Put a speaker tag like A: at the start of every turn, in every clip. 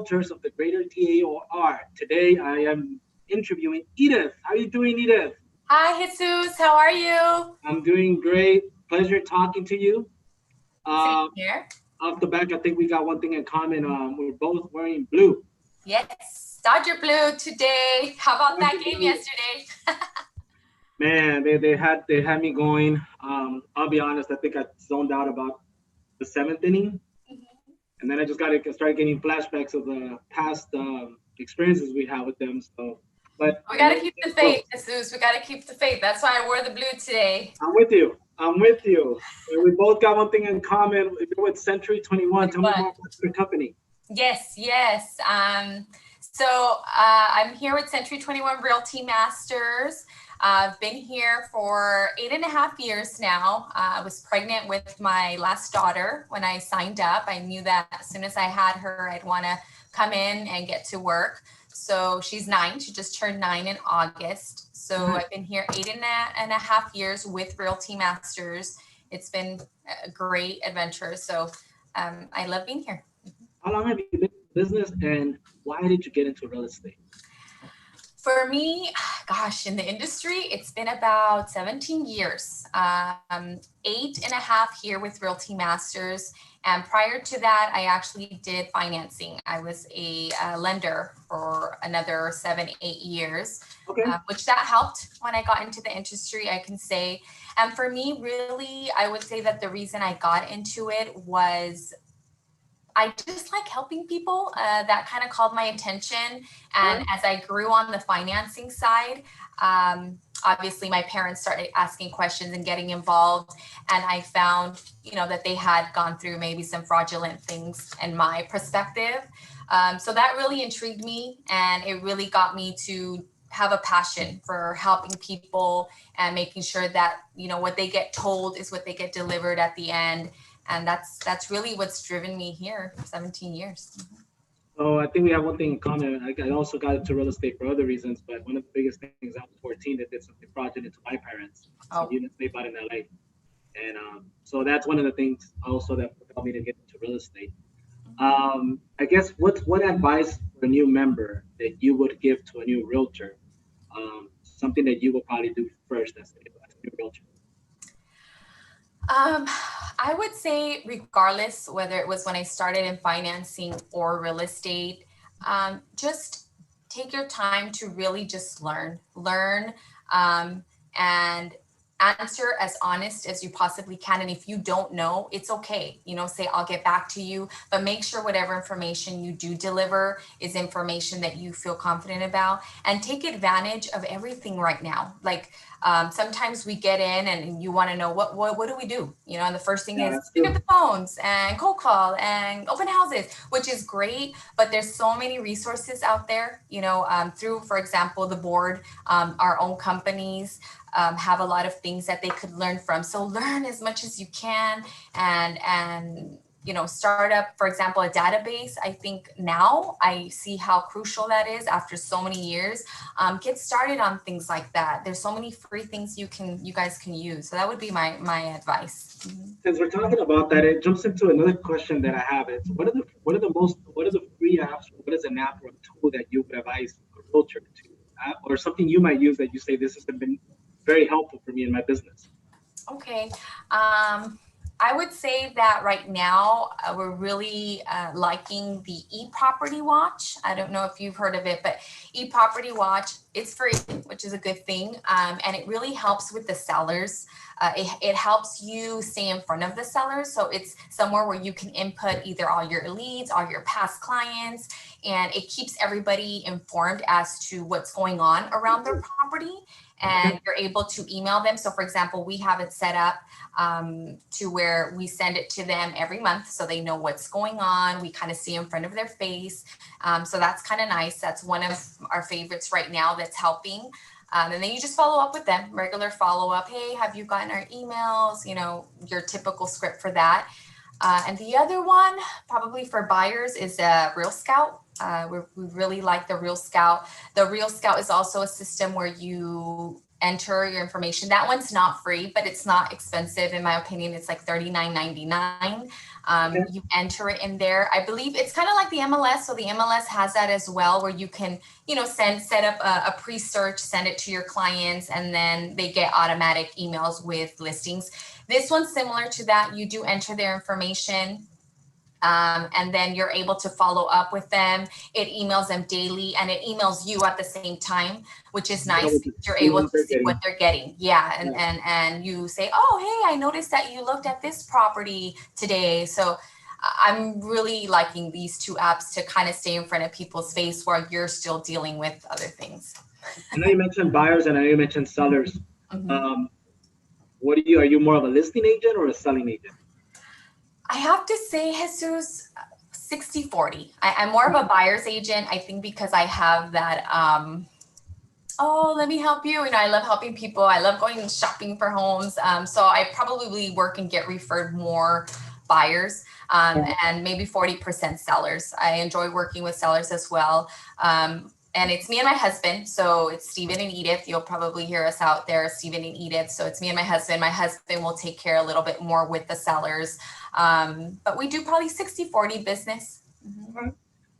A: Realtors of the Greater DAOR. Today, I am interviewing Edith. How are you doing, Edith?
B: Hi, Jesus. How are you?
A: I'm doing great. Pleasure talking to you.
B: Same
A: Uh,
B: here.
A: Off the back, I think we got one thing in common. We're both wearing blue.
B: Yes, Dodger Blue today. How about that game yesterday?
A: Man, they had me going. I'll be honest. I think I zoned out about the seventh inning, and then I just started getting flashbacks of the past experiences we had with them. So, but
B: We got to keep the faith, Jesus. We got to keep the faith. That's why I wore the blue today.
A: I'm with you. I'm with you. We both got one thing in common. You're with Century 21. Tell me more about your company.
B: Yes, yes. I'm here with Century 21 Realty Masters. I've been here for 8.5 years now. I was pregnant with my last daughter when I signed up. I knew that as soon as I had her, I'd want to come in and get to work. So she's 9. She just turned 9 in August. So I've been here 8.5 years with Realty Masters. It's been a great adventure. So I love being here.
A: How long have you been in business, and why did you get into real estate?
B: For me, gosh, in the industry, it's been about 17 years, 8.5 here with Realty Masters. And prior to that, I actually did financing. I was a lender for another 7-8 years, which that helped when I got into the industry, I can say. And for me, really, I would say that the reason I got into it was I just like helping people. That kind of called my attention. And as I grew on the financing side, obviously my parents started asking questions and getting involved. And I found, that they had gone through maybe some fraudulent things in my perspective. So that really intrigued me, and it really got me to have a passion for helping people and making sure that, what they get told is what they get delivered at the end. And that's really what's driven me here for 17 years.
A: Oh, I think we have one thing in common. I also got into real estate for other reasons, but one of the biggest things, I was 14 that did something fraudulent to my parents. Some units they bought in LA. And so that's one of the things also that helped me to get into real estate. I guess what advice for a new member that you would give to a new realtor? Something that you will probably do first as a new realtor.
B: I would say, regardless whether it was when I started in financing or real estate, just take your time to really just learn, and answer as honest as you possibly can. And if you don't know, it's okay. Say, I'll get back to you, but make sure whatever information you do deliver is information that you feel confident about, and take advantage of everything right now. Like, sometimes we get in and you want to know what do we do? And the first thing is pick up the phones and cold call and open houses, which is great, but there's so many resources out there, through, for example, the board, our own companies, have a lot of things that they could learn from. So learn as much as you can, and start up, for example, a database. I think now I see how crucial that is after so many years. Get started on things like that. There's so many free things you guys can use. So that would be my advice.
A: Since we're talking about that, it jumps into another question that I have. It's what are the free apps, or what is an app or a tool that you would advise a realtor to, or something you might use that you say this has been very helpful for me in my business?
B: Okay. I would say that right now we're really liking the eProperty Watch. I don't know if you've heard of it, but eProperty Watch, it's free, which is a good thing. And it really helps with the sellers. It helps you stay in front of the sellers. So it's somewhere where you can input either all your leads, all your past clients, and it keeps everybody informed as to what's going on around their property. And you're able to email them. So for example, we have it set up to where we send it to them every month, so they know what's going on. We kind of see in front of their face. So that's kind of nice. That's one of our favorites right now that's helping. And then you just follow up with them, regular follow up. Hey, have you gotten our emails? Your typical script for that. And the other one, probably for buyers, is Real Scout. We really like the Real Scout. The Real Scout is also a system where you enter your information. That one's not free, but it's not expensive. In my opinion, it's like $39.99. You enter it in there. I believe it's kind of like the MLS. So the MLS has that as well, where you can, set up a pre-search, send it to your clients, and then they get automatic emails with listings. This one's similar to that. You do enter their information. And then you're able to follow up with them. It emails them daily, and it emails you at the same time, which is nice. You're able to see what they're getting. Yeah. And you say, oh, hey, I noticed that you looked at this property today. So I'm really liking these two apps to kind of stay in front of people's face while you're still dealing with other things.
A: I know you mentioned buyers and I know you mentioned sellers.
B: Mm-hmm.
A: Are you more of a listing agent or a selling agent?
B: I have to say, Jesus, 60-40. I'm more of a buyer's agent, I think, because I have that, let me help you. I love helping people. I love going shopping for homes. So I probably work and get referred more buyers and maybe 40% sellers. I enjoy working with sellers as well. And it's me and my husband. So it's Stephen and Edith. You'll probably hear us out there, Stephen and Edith. So it's me and my husband. My husband will take care a little bit more with the sellers. But we do probably 60-40 business. Mm-hmm.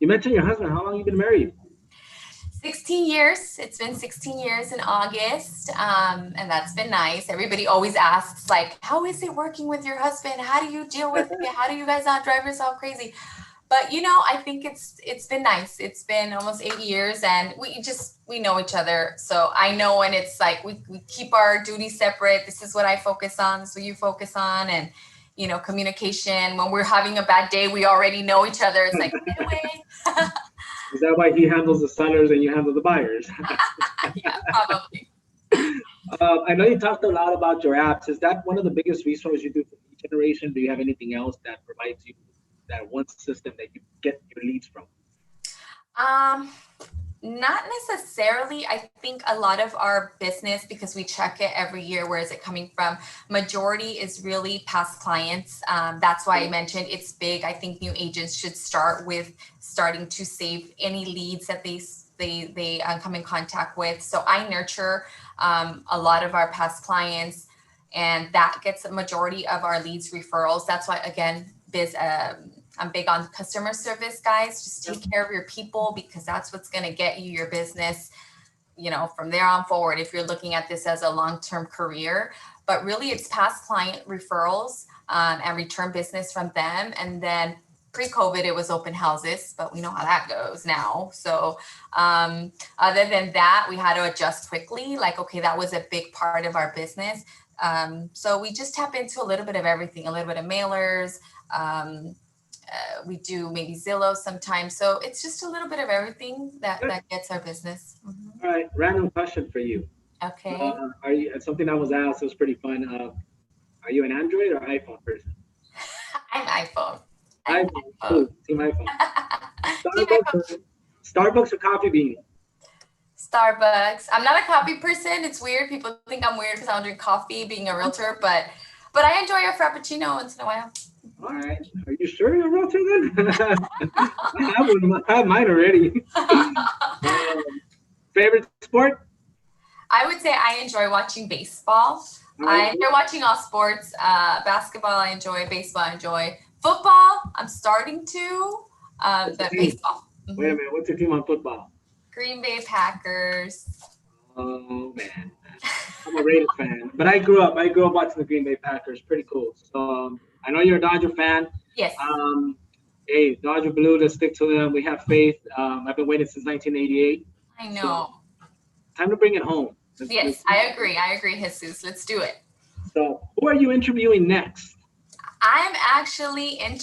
A: You mentioned your husband. How long have you been married?
B: 16 years. It's been 16 years in August. And that's been nice. Everybody always asks, like, how is it working with your husband? How do you deal with it? How do you guys not drive yourself crazy? But, I think it's been nice. It's been almost 8 years and we know each other. So I know when it's like, we keep our duties separate. This is what I focus on. This is what you focus on. And, communication. When we're having a bad day, we already know each other. It's like, get away.
A: Is that why he handles the sellers and you handle the buyers?
B: Yeah, probably.
A: I know you talked a lot about your apps. Is that one of the biggest resources you do for lead generation? Do you have anything else that provides you that one system that you get your leads from?
B: Not necessarily. I think a lot of our business, because we check it every year, where is it coming from? Majority is really past clients. That's why I mentioned it's big. I think new agents should start with starting to save any leads that they come in contact with. So I nurture a lot of our past clients, and that gets a majority of our leads referrals. That's why, again, I'm big on customer service, guys. Just take care of your people, because that's what's going to get you your business, from there on forward, if you're looking at this as a long-term career. But really, it's past client referrals and return business from them. And then pre-COVID, it was open houses, but we know how that goes now. So other than that, we had to adjust quickly. Like, okay, that was a big part of our business. So we just tap into a little bit of everything, a little bit of mailers. We do maybe Zillow sometimes. So it's just a little bit of everything that gets our business. Mm-hmm.
A: All right. Random question for you.
B: Okay.
A: Are you, something that was asked, it was pretty fun. Are you an Android or iPhone person?
B: I'm iPhone.
A: iPhone. Cool. Team iPhone. Starbucks or Coffee Bean?
B: Starbucks. I'm not a coffee person. It's weird. People think I'm weird because I don't drink coffee, being a realtor, but I enjoy a Frappuccino once in a while.
A: All right. Are you sure you're a realtor then? I have mine already. Favorite sport?
B: I would say I enjoy watching baseball. I enjoy watching all sports. Basketball, I enjoy. Baseball, I enjoy. Football, I'm starting to. But baseball. Mm-hmm.
A: Wait a minute. What's your team on football?
B: Green Bay Packers.
A: Oh, man. I'm a Raiders fan. But I grew up watching the Green Bay Packers. Pretty cool. So I know you're a Dodger fan.
B: Yes.
A: Hey, Dodger Blue, let's stick to them. We have faith. I've been waiting since 1988.
B: I know.
A: So, time to bring it home.
B: Yes, I agree, Jesus. Let's do it.
A: So who are you interviewing next?
B: I'm actually I'm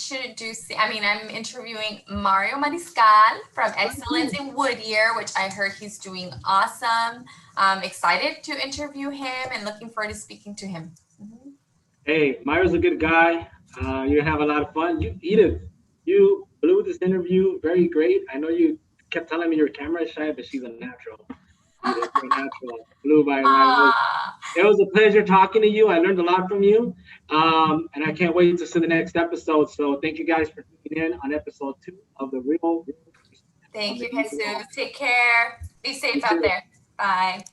B: interviewing Mario Mariscal from Excellence in Woodyear, which I heard he's doing awesome. I'm excited to interview him and looking forward to speaking to him. Mm-hmm.
A: Hey, Mario's a good guy. You're gonna have a lot of fun. Edith, you blew this interview very great. I know you kept telling me you're camera shy, but she's a natural. You're a natural. Blew by. It was a pleasure talking to you. I learned a lot from you. And I can't wait to see the next episode. So thank you guys for tuning in on episode 2 of the Real.
B: Thank you, Jesus. Take care. Be safe out there. Bye.